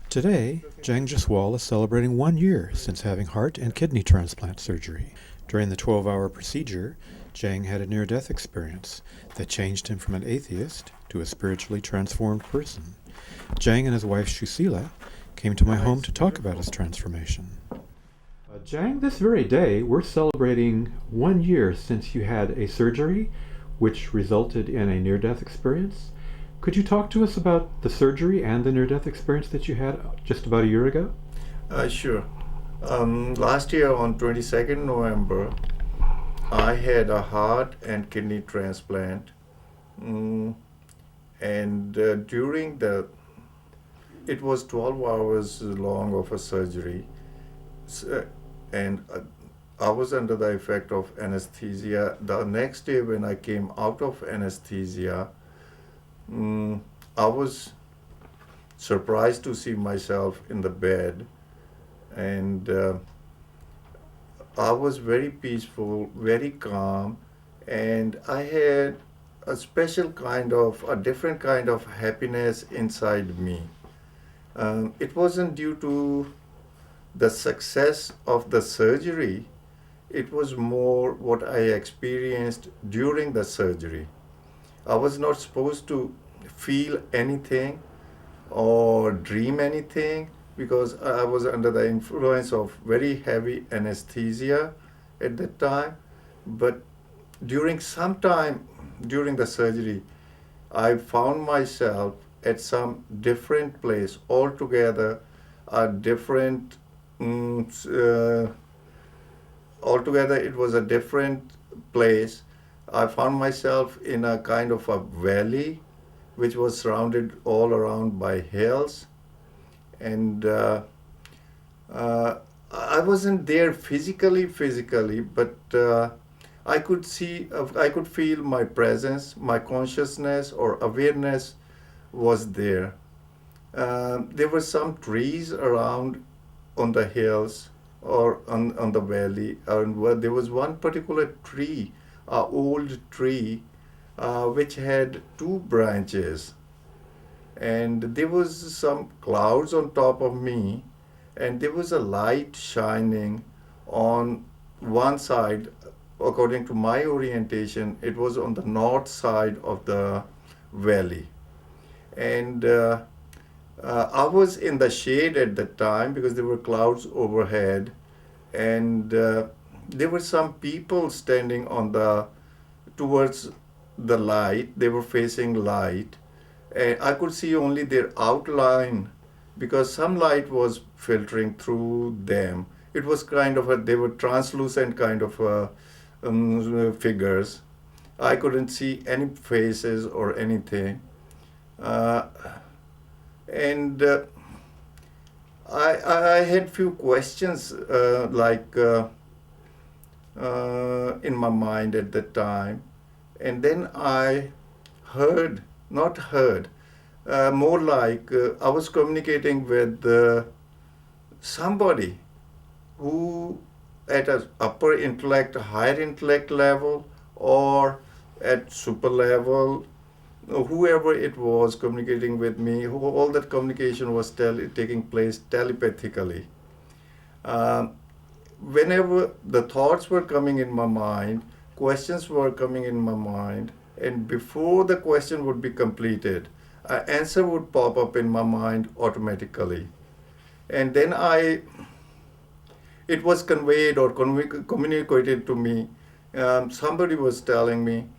Today, Jang Jaswal is celebrating 1 year since having heart and kidney transplant surgery. During the 12-hour procedure, Jang had a near-death experience that changed him from an atheist to a spiritually transformed person. Jang and his wife Shusila came to my home to talk about his transformation. Jang, this very day, we're celebrating 1 year since you had a surgery which resulted in a near-death experience. Could you talk to us about the surgery and the near-death experience that you had just about a year ago? Sure. Last year on 22nd November, I had a heart and kidney transplant. And it was 12 hours long of a surgery. And I was under the effect of anesthesia. The next day when I came out of anesthesia, I was surprised to see myself in the bed, and I was very peaceful, very calm, and I had a different kind of happiness inside me. It wasn't due to the success of the surgery, it was more what I experienced during the surgery. I was not supposed to feel anything or dream anything because I was under the influence of very heavy anesthesia at that time. But some time during the surgery, I found myself at some different place altogether, altogether it was a different place. I found myself in a kind of a valley which was surrounded all around by hills, and I wasn't there physically, but I could feel my presence, my consciousness or awareness was there. There were some trees around on the hills or on the valley, and there was one particular tree, an old tree, which had two branches, and there was some clouds on top of me, and there was a light shining on one side. According to my orientation, it was on the north side of the valley, and I was in the shade at the time because there were clouds overhead, and there were some people standing towards the light. They were facing light, and I could see only their outline because some light was filtering through them. It was they were translucent kind of figures. I couldn't see any faces or anything. And I had few questions in my mind at that time, and then I more like I was communicating with somebody who at a upper intellect, higher intellect level, or at super level, whoever it was communicating with me, all that communication was taking place telepathically. Whenever the thoughts were coming in my mind, questions were coming in my mind, and before the question would be completed, an answer would pop up in my mind automatically. And then it was conveyed or communicated to me. Somebody was telling me,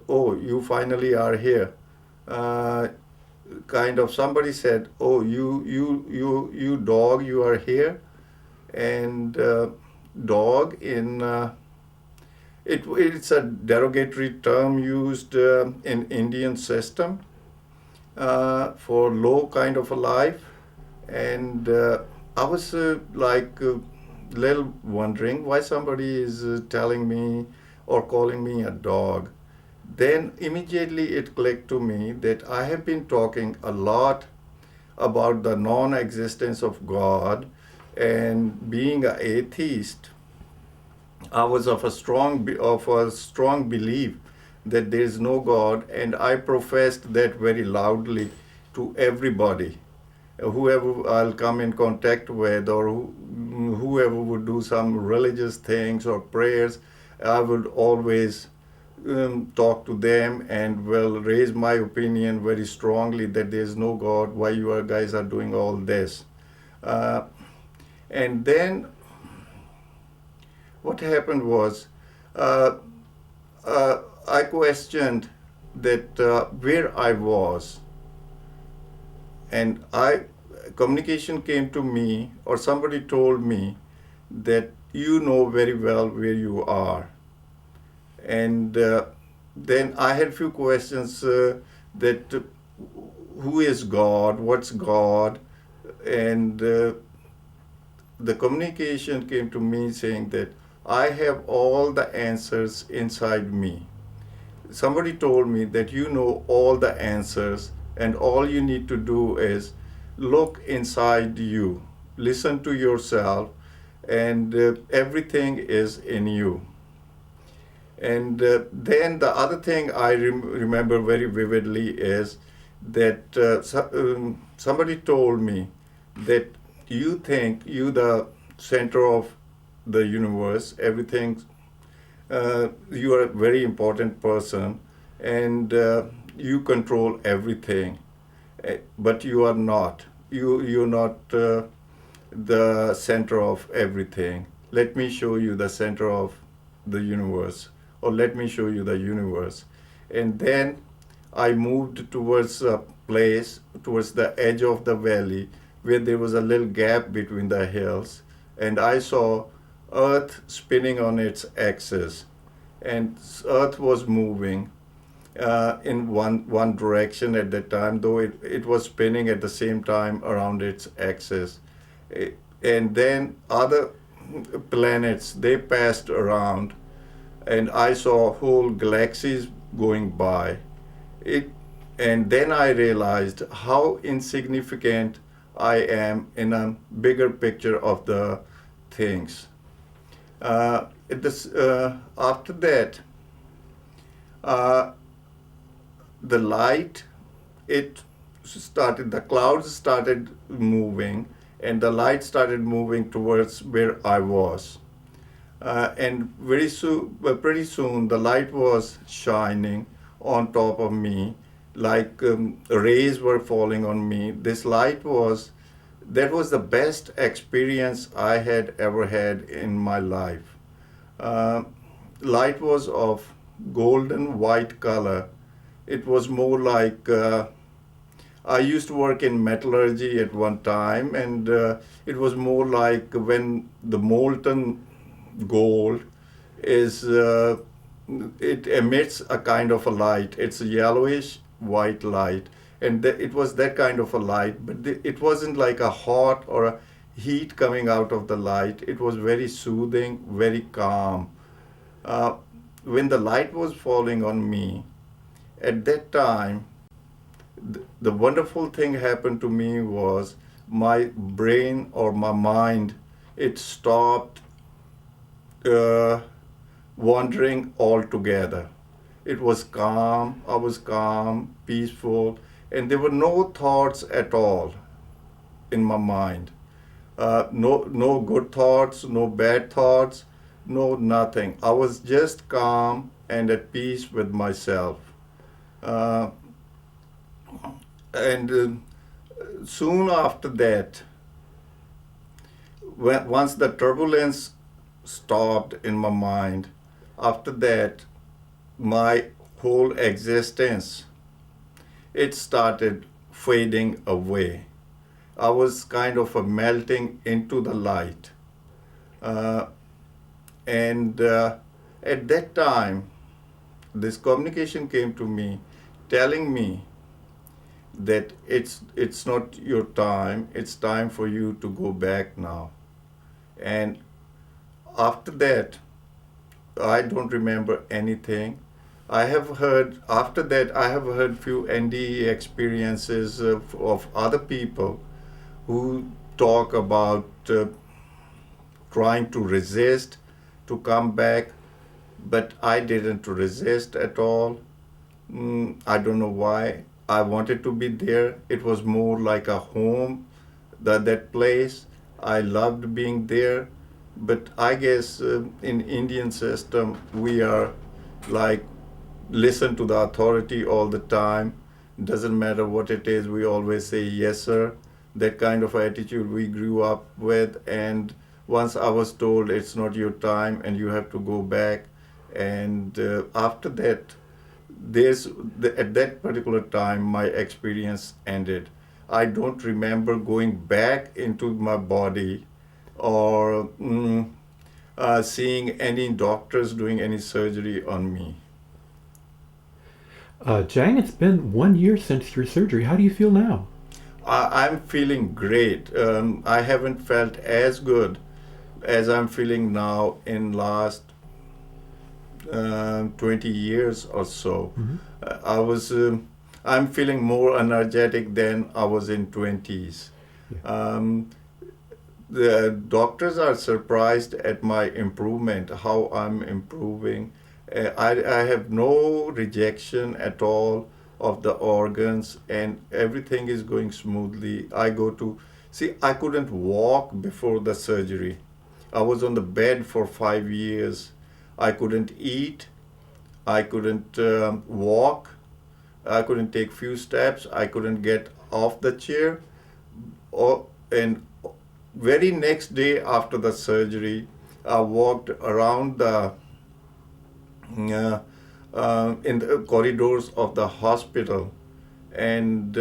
oh, you finally are here. Somebody said, oh, you dog, you are here. And dog it's a derogatory term used in Indian system for low kind of a life. And I was little wondering why somebody is telling me or calling me a dog. Then immediately it clicked to me that I have been talking a lot about the non-existence of God, and being an atheist, I was of a strong belief that there is no God, and I professed that very loudly to everybody. whoever I'll come in contact with, or whoever would do some religious things or prayers, I would always talk to them and will raise my opinion very strongly that there's no God, why you guys are doing all this. Uh, and then what happened was, uh, I questioned that where I was, and communication came to me, or somebody told me that you know very well where you are. And then I had few questions that who is God, what's God, and the communication came to me saying that I have all the answers inside me. Somebody told me that you know all the answers, and all you need to do is look inside you, listen to yourself, and everything is in you. And then the other thing I remember very vividly is that somebody told me that you think you the center of the universe, everything, you are a very important person, and you control everything. But you are not. You're not the center of everything. Let me show you the center of the universe, or let me show you the universe. And then I moved towards a place, towards the edge of the valley, where there was a little gap between the hills, and I saw Earth spinning on its axis, and Earth was moving in one direction at that time, though it was spinning at the same time around its axis. And then other planets, they passed around, and I saw whole galaxies going by. It, and then I realized how insignificant I am in a bigger picture of the things. After that, uh, the light, the clouds started moving, and the light started moving towards where I was. And pretty soon, the light was shining on top of me, like rays were falling on me. That was the best experience I had ever had in my life. Uh, Light was of golden white color. It was more like I used to work in metallurgy at one time, and it was more like when the molten gold is it emits a kind of a light. It's a yellowish white light, and it was that kind of a light, but it wasn't like a hot or a heat coming out of the light. It was very soothing, very calm. uh, when the light was falling on me at that time, the wonderful thing happened to me was my brain or my mind, it stopped uh, wandering altogether. It was calm, I was calm, peaceful, and there were no thoughts at all in my mind. No good thoughts, no bad thoughts, no nothing. I was just calm and at peace with myself. Uh, and Soon after that, once the turbulence stopped in my mind, after that, my whole existence, it started fading away. I was kind of melting into the light. Uh, and At that time, this communication came to me telling me that it's not your time, it's time for you to go back now. And after that, I don't remember anything. After that, I have heard few NDE experiences of other people who talk about trying to resist to come back, but I didn't resist at all. I don't know why. I wanted to be there. It was more like a home, that place. I loved being there. But I guess in Indian system, we are like listen to the authority all the time. Doesn't matter what it is, we always say yes, sir. That kind of attitude we grew up with. And once I was told it's not your time and you have to go back, and after that, at that particular time, my experience ended. I don't remember going back into my body or seeing any doctors doing any surgery on me. Jang, it's been 1 year since your surgery. How do you feel now? I'm feeling great. I haven't felt as good as I'm feeling now in last 20 years or so. Mm-hmm. I'm feeling more energetic than I was in 20s. Yeah. The doctors are surprised at my improvement, how I'm improving. I have no rejection at all of the organs, and everything is going smoothly. I couldn't walk before the surgery. I was on the bed for 5 years. I couldn't eat. I couldn't walk. I couldn't take few steps. I couldn't get off the chair. And very next day after the surgery, I walked around in the corridors of the hospital, and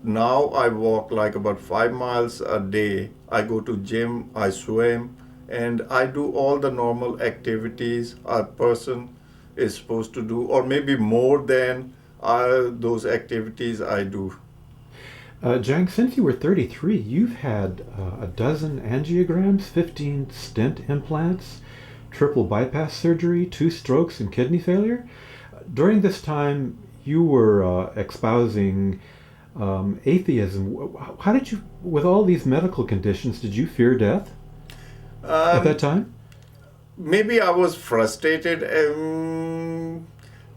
now I walk like about 5 miles a day. I go to gym, I swim, and I do all the normal activities a person is supposed to do, or maybe more than those activities I do. Jang, since you were 33, you've had a dozen angiograms, 15 stent implants, triple bypass surgery, 2 strokes, and kidney failure. During this time, you were espousing atheism. How did you, with all these medical conditions, did you fear death at that time? Maybe I was frustrated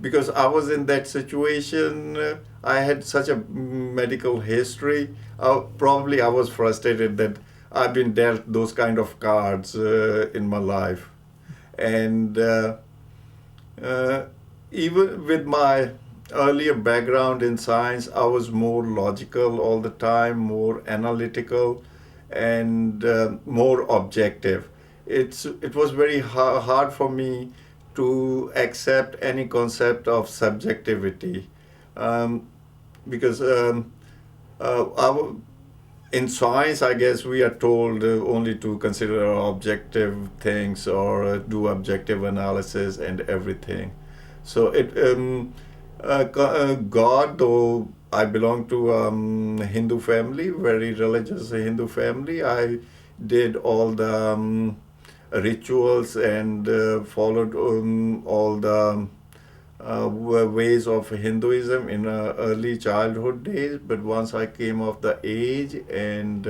because I was in that situation. I had such a medical history. Probably I was frustrated that I've been dealt those kind of cards in my life. And even with my earlier background in science, I was more logical all the time, more analytical, and more objective. It was very hard for me to accept any concept of subjectivity, because in science, I guess we are told only to consider objective things or do objective analysis and everything. So God, though I belong to Hindu family, very religious Hindu family, I did all the rituals and followed all the ways of Hinduism in early childhood days. But once I came of the age and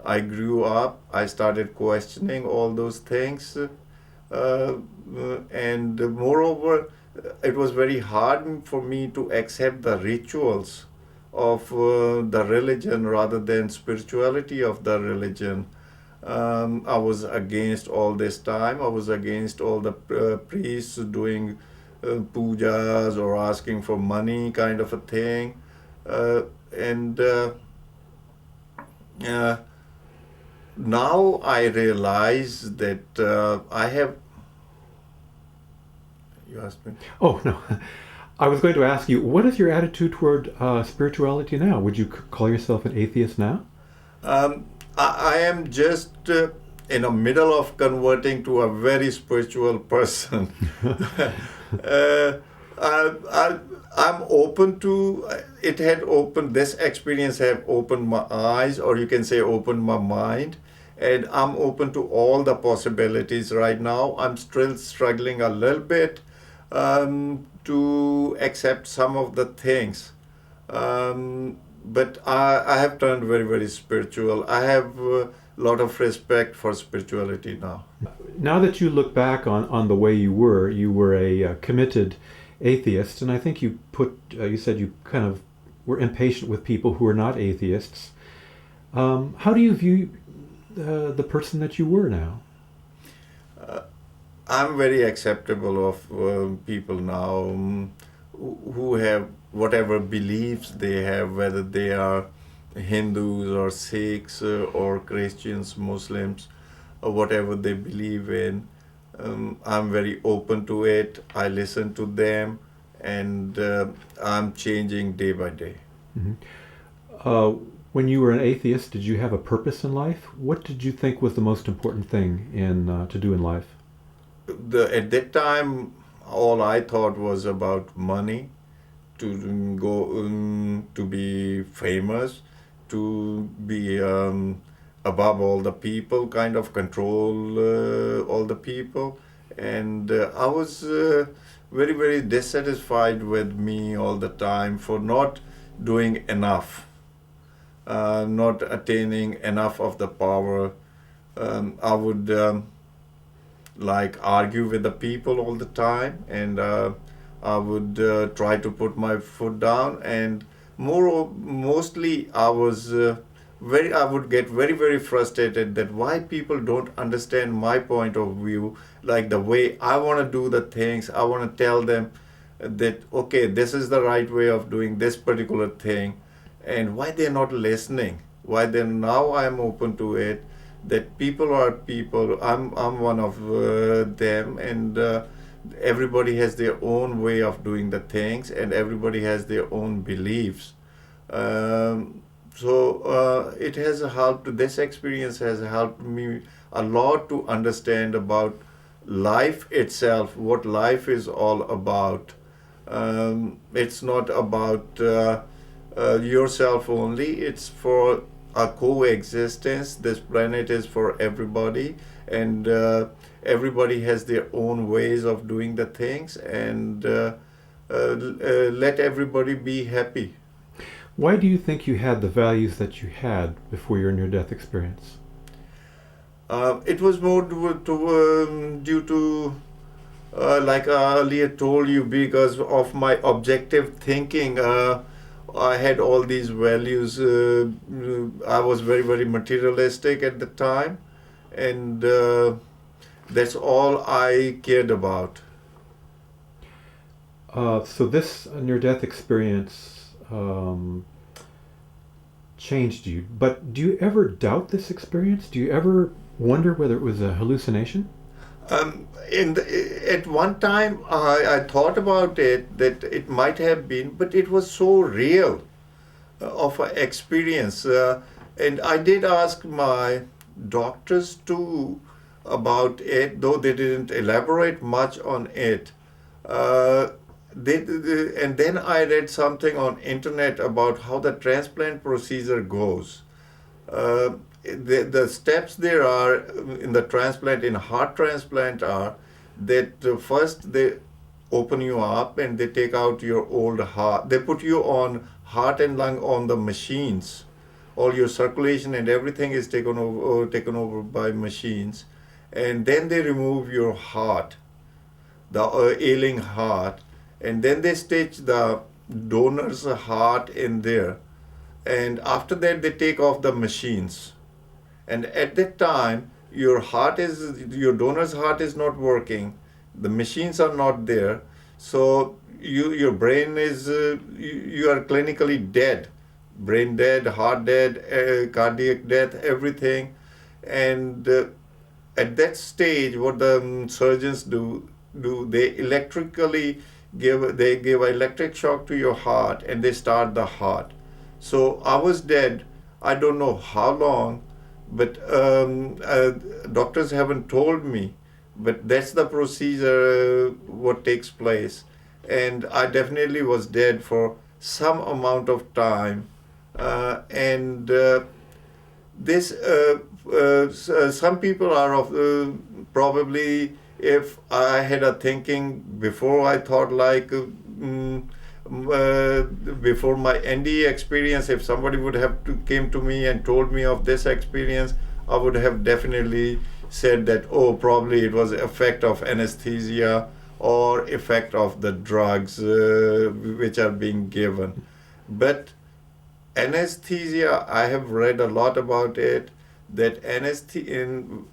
I grew up, I started questioning all those things. And moreover, it was very hard for me to accept the rituals of the religion rather than spirituality of the religion. I was against all this time. I was against all the priests doing pujas or asking for money kind of a thing. And now I realize that I have. You asked me? Oh, no. I was going to ask you, what is your attitude toward spirituality now? Would you call yourself an atheist now? I am just in the middle of converting to a very spiritual person. I'm open to it. This experience have opened my eyes, or you can say opened my mind, and I'm open to all the possibilities right now. I'm still struggling a little bit to accept some of the things. But I have turned very, very spiritual. I have a lot of respect for spirituality now. Now that you look back on the way you were a committed atheist, and I think you said you kind of were impatient with people who are not atheists. How do you view the person that you were now? I'm very acceptable of people now who have whatever beliefs they have, whether they are Hindus or Sikhs or Christians, Muslims, or whatever they believe in. I'm very open to it. I listen to them, and I'm changing day by day. Mm-hmm. When you were an atheist, did you have a purpose in life? What did you think was the most important thing to do in life? At that time, all I thought was about money, to go to be famous, to be above all the people, kind of control all the people. And I was very, very dissatisfied with me all the time for not doing enough, not attaining enough of the power. I would like argue with the people all the time, and I would try to put my foot down, and mostly I would get very, very frustrated that why people don't understand my point of view, like the way I want to do the things. I want to tell them that okay, this is the right way of doing this particular thing, and why they're not listening. Why then now I'm open to it, that people are people. I'm one of them, and everybody has their own way of doing the things, and everybody has their own beliefs. So it has helped. This experience has helped me a lot to understand about life itself, what life is all about. It's not about yourself only. It's for a coexistence. This planet is for everybody, and everybody has their own ways of doing the things, and let everybody be happy. Why do you think you had the values that you had before your near-death experience? It was more due to, like I earlier told you, because of my objective thinking. I had all these values. I was very, very materialistic at the time, and that's all I cared about. So this near-death experience changed you, but do you ever doubt this experience? Do you ever wonder whether it was a hallucination? At one time, I thought about it, that it might have been, but it was so real of an experience. And I did ask my doctors too about it, though they didn't elaborate much on it. And then I read something on internet about how the transplant procedure goes. The steps there are in the transplant, in heart transplant, are that first they open you up and they take out your old heart. They put you on heart and lung on the machines. All your circulation and everything is taken over by machines, and then they remove your heart, the ailing heart, and then they stitch the donor's heart in there, and after that they take off the machines. And at that time, your donor's heart is not working, the machines are not there, so your brain is, you are clinically dead, brain dead, heart dead, cardiac death, everything. And at that stage, what the surgeons do, they give electric shock to your heart, and they start the heart. So I was dead, I don't know how long, but doctors haven't told me, but that's the procedure what takes place. And I definitely was dead for some amount of time. And this some people are of probably, if I had a thinking before, I thought like before my NDE experience, if somebody would have came to me and told me of this experience, I would have definitely said that, oh, probably it was effect of anesthesia, or effect of the drugs which are being given. But anesthesia, I have read a lot about it, that in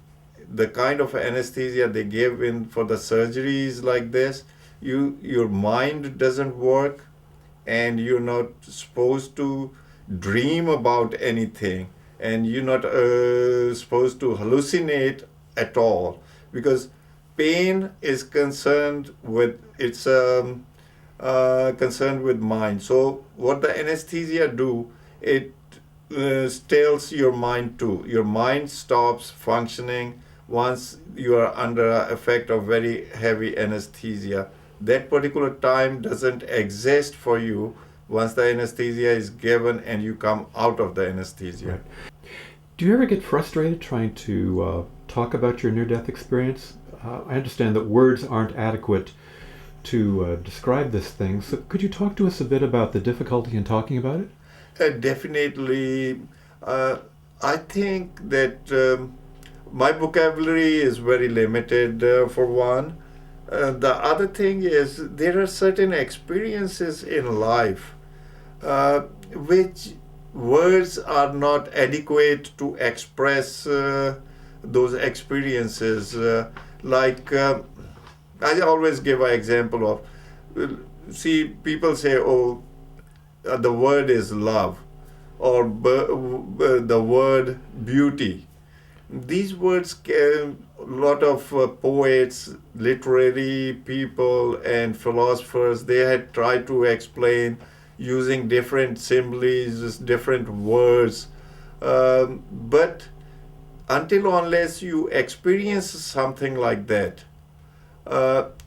the kind of anesthesia they give in for the surgeries like this, your mind doesn't work, and you're not supposed to dream about anything, and you're not supposed to hallucinate at all, because pain is concerned with mind. So what the anesthesia do, it stills your mind too. Your mind stops functioning once you are under effect of very heavy anesthesia. That particular time doesn't exist for you once the anesthesia is given and you come out of the anesthesia. Right. Do you ever get frustrated trying to talk about your near-death experience? I understand that words aren't adequate to describe this thing, so could you talk to us a bit about the difficulty in talking about it? Definitely. I think that my vocabulary is very limited, for one. The other thing is there are certain experiences in life which words are not adequate to express those experiences. I always give an example of, see, people say, oh, the word is love, or the word beauty. These words, a lot of poets, literary people, and philosophers, they had tried to explain using different similes, different words. But until unless you experience something like that,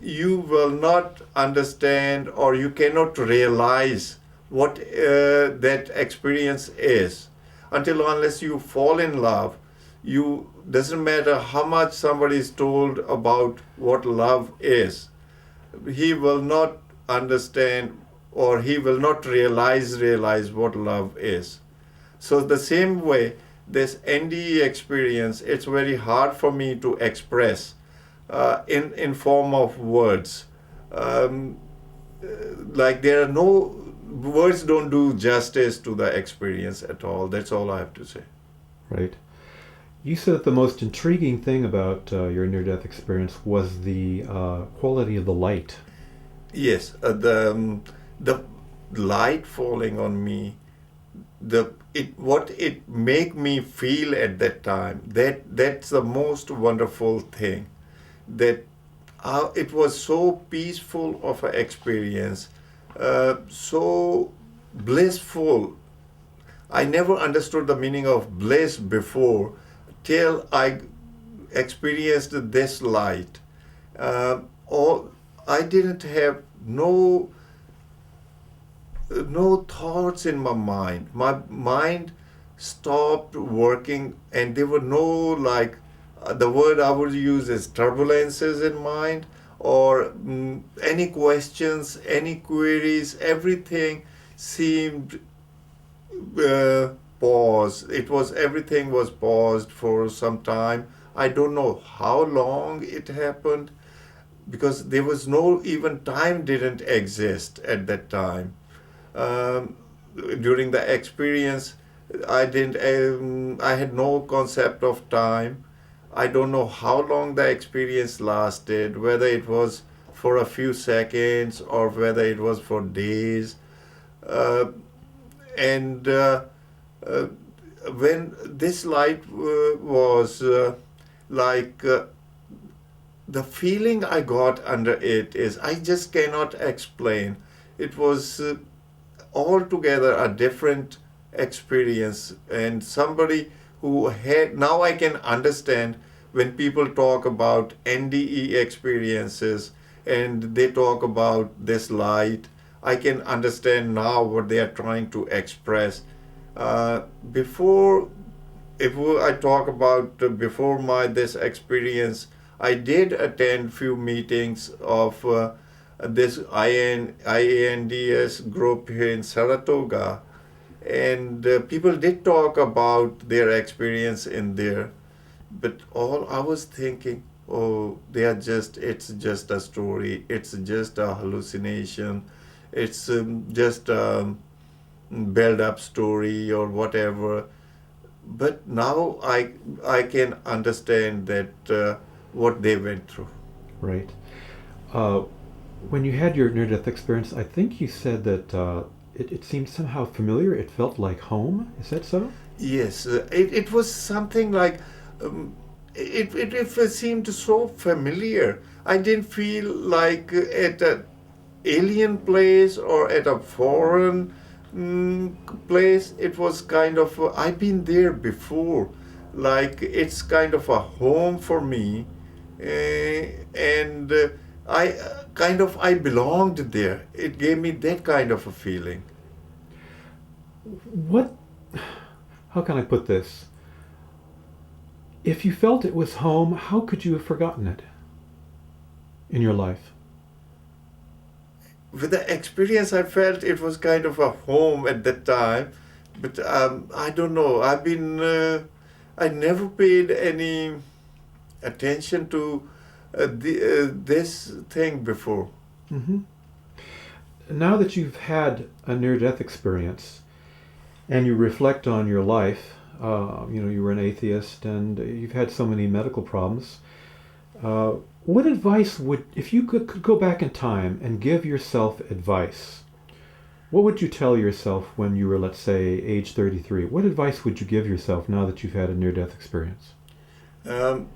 you will not understand, or you cannot realize what that experience is. Until unless you fall in love, you doesn't matter how much somebody is told about what love is, he will not understand, or he will not realize what love is. So the same way, this NDE experience, it's very hard for me to express in form of words. Like there are no words, don't do justice to the experience at all. That's all I have to say. Right. You said that the most intriguing thing about your near-death experience was the quality of the light. Yes, the light falling on me, what it make me feel at that time, that's the most wonderful thing. That it was so peaceful of an experience, so blissful. I never understood the meaning of bliss before, till I experienced this light. All I didn't have no thoughts in my mind. My mind stopped working, and there were no, the word I would use is turbulences in mind, or any questions, any queries. Everything seemed paused. Everything was paused for some time. I don't know how long it happened, because there was no, even time didn't exist at that time. During the experience, I had no concept of time. I don't know how long the experience lasted, whether it was for a few seconds or whether it was for days. And when this light was the feeling I got under it is, I just cannot explain. It was altogether a different experience, and somebody who had, now I can understand when people talk about NDE experiences and they talk about this light. I can understand now what they are trying to express. Before, I talk about before this experience, I did attend few meetings of this IANDS group here in Saratoga, and people did talk about their experience in there. But all I was thinking, oh, it's just a story, it's just a hallucination, it's just a build up story or whatever. But now I can understand that what they went through. Right. Uh, when you had your near-death experience, I think you said that it seemed somehow familiar. It felt like home. Is that so? Yes, it was something like it seemed so familiar. I didn't feel like at an alien place or at a foreign place. It was kind of I've been there before. Like it's kind of a home for me, and I belonged there. It gave me that kind of a feeling. What? How can I put this? If you felt it was home, how could you have forgotten it in your life? With the experience, I felt it was kind of a home at that time, but I don't know. I never paid any attention to this thing before. Mm-hmm. Now that you've had a near-death experience and you reflect on your life, you were an atheist and you've had so many medical problems. What advice if you could go back in time and give yourself advice, what would you tell yourself when you were, let's say, age 33? What advice would you give yourself now that you've had a near-death experience? I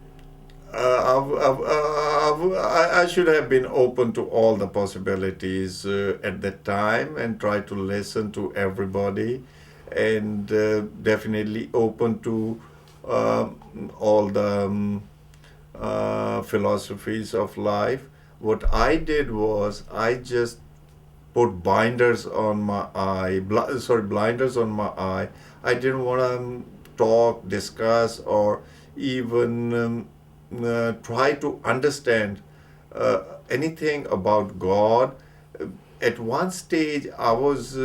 should have been open to all the possibilities at that time and try to listen to everybody, and definitely open to all the philosophies of life. What I did was I just put blinders on my eye. I didn't want to talk, discuss, or even try to understand anything about God. At one stage, I was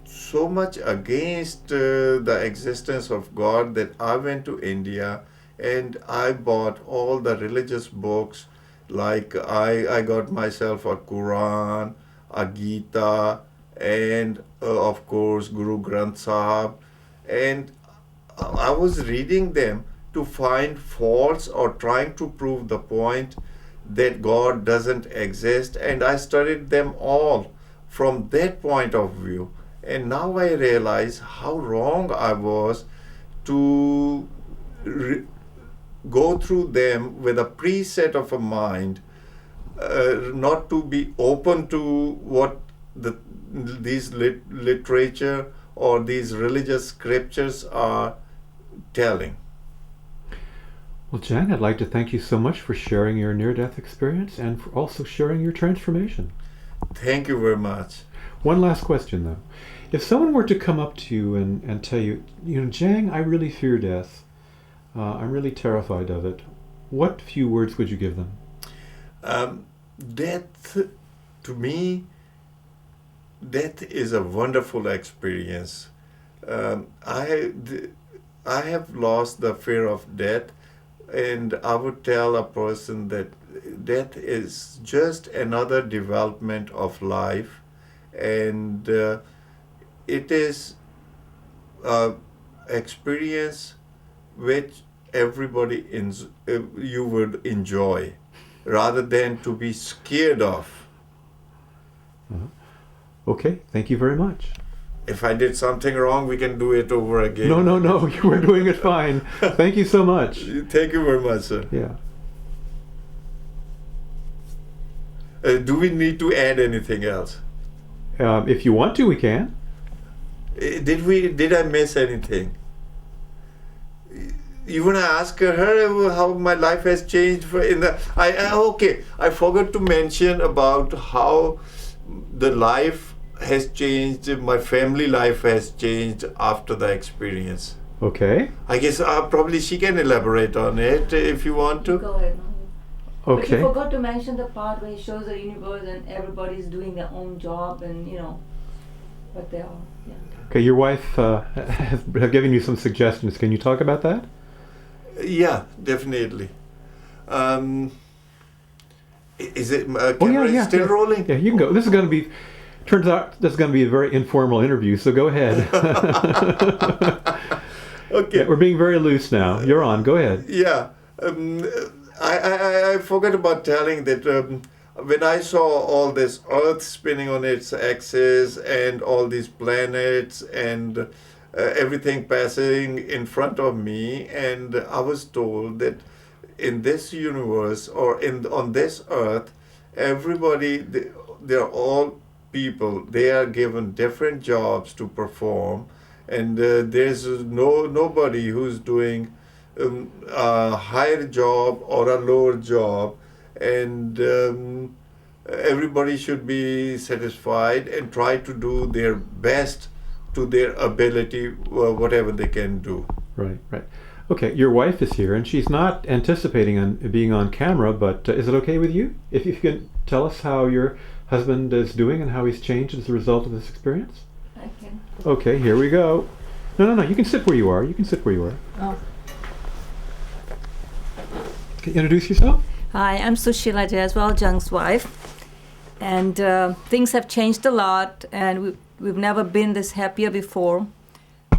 so much against the existence of God that I went to India and I bought all the religious books. Like I got myself a Quran, a Gita, and of course Guru Granth Sahib, and I was reading them to find faults or trying to prove the point that God doesn't exist, and I studied them all from that point of view. And now I realize how wrong I was to go through them with a preset of a mind, not to be open to what these literature or these religious scriptures are telling. Well, Jang, I'd like to thank you so much for sharing your near-death experience and for also sharing your transformation. Thank you very much. One last question, though. If someone were to come up to you and tell you, Jang, I really fear death. I'm really terrified of it. What few words would you give them? Death, to me, death is a wonderful experience. I have lost the fear of death, and I would tell a person that death is just another development of life, and it is an experience which everybody you would enjoy, rather than to be scared of. Okay, thank you very much. If I did something wrong, we can do it over again. No, you were doing it fine. Thank you so much. Thank you very much, sir. Yeah. Do we need to add anything else? If you want to, we can. Did I miss anything? You want to ask her how my life has changed I forgot to mention about how the life has changed, my family life has changed after the experience. Okay. I guess probably she can elaborate on it if you want to. Go ahead. Okay. But you forgot to mention the part where it shows the universe and everybody's doing their own job and what they are. Yeah. Okay, your wife have given you some suggestions. Can you talk about that? Yeah, definitely. Is it camera is still rolling? Yeah, you can go. This is going to be. Turns out this is going to be a very informal interview, so go ahead. Okay. Yeah, we're being very loose now. You're on. Go ahead. Yeah. I forgot about telling that when I saw all this Earth spinning on its axis and all these planets and everything passing in front of me, and I was told that in this universe or on this Earth, everybody, they're all people. They are given different jobs to perform, and there's nobody who's doing a higher job or a lower job, and everybody should be satisfied and try to do their best to their ability, whatever they can do. Right. Okay, your wife is here, and she's not anticipating on being on camera, but is it okay with you? If you can tell us how your husband is doing and how he's changed as a result of this experience? I can. Okay, here we go. No, you can sit where you are. Oh. Can you introduce yourself? Hi, I'm Sushila Jaswal, Jang's wife. And things have changed a lot, and we've never been this happier before.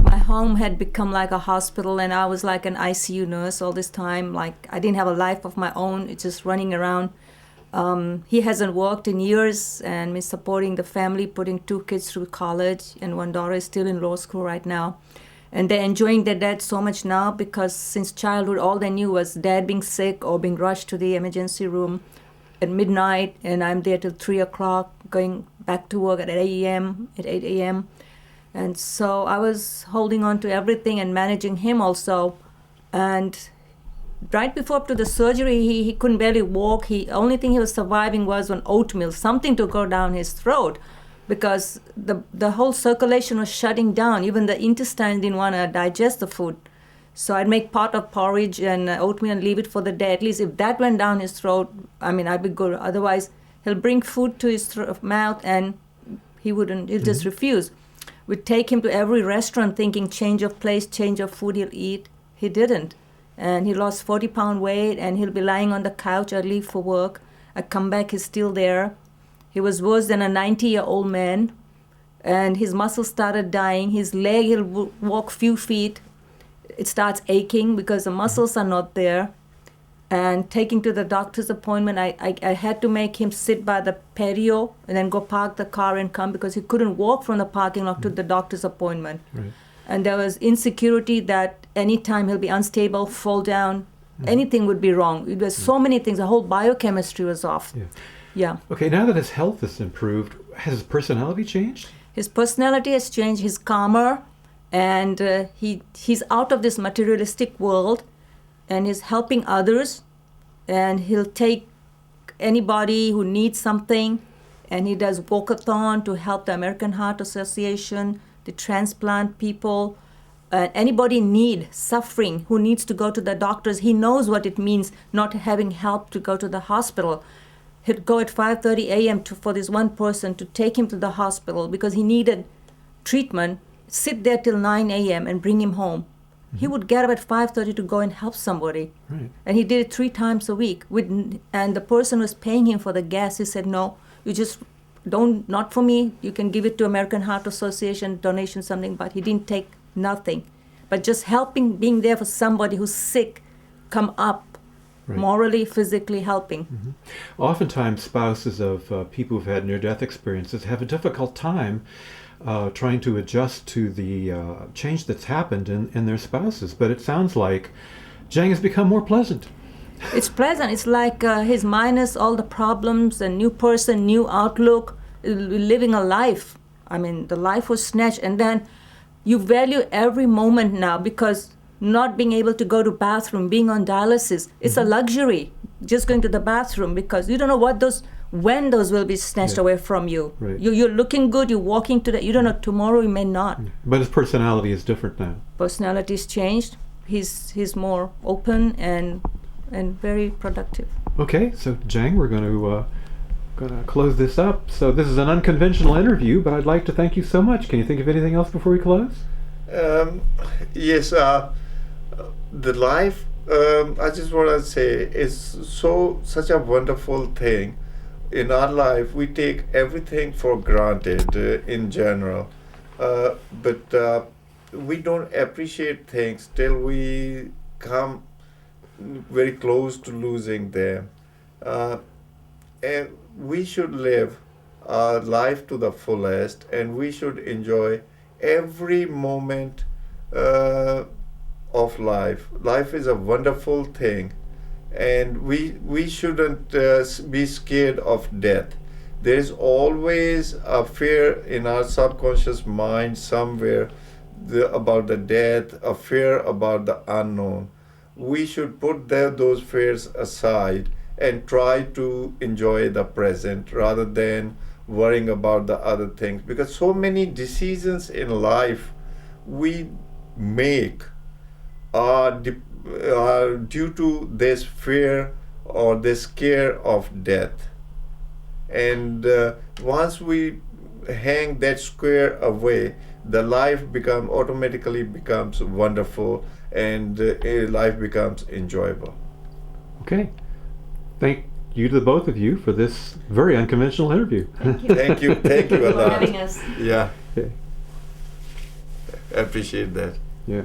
My home had become like a hospital, and I was like an ICU nurse all this time. Like, I didn't have a life of my own. It's just running around. He hasn't worked in years, and me supporting the family, putting 2 kids through college, and 1 daughter is still in law school right now. And they're enjoying their dad so much now because since childhood, all they knew was dad being sick or being rushed to the emergency room at midnight, and I'm there till 3 o'clock, going back to work at 8 a.m. And so I was holding on to everything and managing him also. And right before up to the surgery, he couldn't barely walk. Only thing he was surviving was on oatmeal, something to go down his throat, because the whole circulation was shutting down. Even the intestine didn't want to digest the food. So I'd make pot of porridge and oatmeal and leave it for the day. At least if that went down his throat, I'd be good. Otherwise, he'll bring food to his mouth and he'll just refuse. We'd take him to every restaurant thinking change of place, change of food he'll eat. He didn't. And he lost 40-pound weight, and he'll be lying on the couch. I leave for work. I come back, he's still there. He was worse than a 90-year-old man, and his muscles started dying. His leg, he'll walk few feet. It starts aching because the muscles are not there. And taking to the doctor's appointment, I had to make him sit by the patio and then go park the car and come because he couldn't walk from the parking lot to the doctor's appointment. Right. And there was insecurity that anytime he'll be unstable, fall down, anything would be wrong. It was so many things. The whole biochemistry was off. Yeah. Okay, now that his health has improved, has his personality changed? His personality has changed. He's calmer, and he's out of this materialistic world, and he's helping others, and he'll take anybody who needs something, and he does walkathon to help the American Heart Association, the transplant people, anybody in need, suffering, who needs to go to the doctors. He knows what it means not having help to go to the hospital. He'd go at 5:30 a.m. for this one person to take him to the hospital because he needed treatment, sit there till 9 a.m. and bring him home. He would get up at 5:30 to go and help somebody. Right. And he did it 3 times a week. And the person was paying him for the gas. He said, no, you just not for me. You can give it to American Heart Association, donation, something. But he didn't take nothing. But just helping, being there for somebody who's sick, come up. Right. Morally, physically helping. Mm-hmm. Oftentimes, spouses of people who've had near-death experiences have a difficult time trying to adjust to the change that's happened in their spouses. But it sounds like Jang has become more pleasant. It's pleasant. It's like his minus all the problems, a new person, new outlook, living a life. I mean, the life was snatched. And then you value every moment now because not being able to go to bathroom, being on dialysis, it's a luxury, just going to the bathroom, because you don't know when those will be snatched away from you. Right. You're looking good, you're walking today, you don't know, tomorrow you may not. But his personality is different now. Personality's changed. He's more open and very productive. Okay, so Jang, we're going to close this up. So this is an unconventional interview, but I'd like to thank you so much. Can you think of anything else before we close? Yes, the life I just want to say it's such a wonderful thing. In our life, we take everything for granted in general, but we don't appreciate things till we come very close to losing them. Uh, and we should live our life to the fullest, and we should enjoy every moment uh, of life. Life is a wonderful thing, and we shouldn't be scared of death. There is always a fear in our subconscious mind somewhere about the death, a fear about the unknown. We should put those fears aside and try to enjoy the present rather than worrying about the other things, because so many decisions in life we make are due to this fear or this scare of death. And once we hang that scare away, the life automatically becomes wonderful, and life becomes enjoyable. Okay. Thank you to the both of you for this very unconventional interview. Thank you. Thank you a for lot. having us. Yeah, Okay. I appreciate that. Yeah.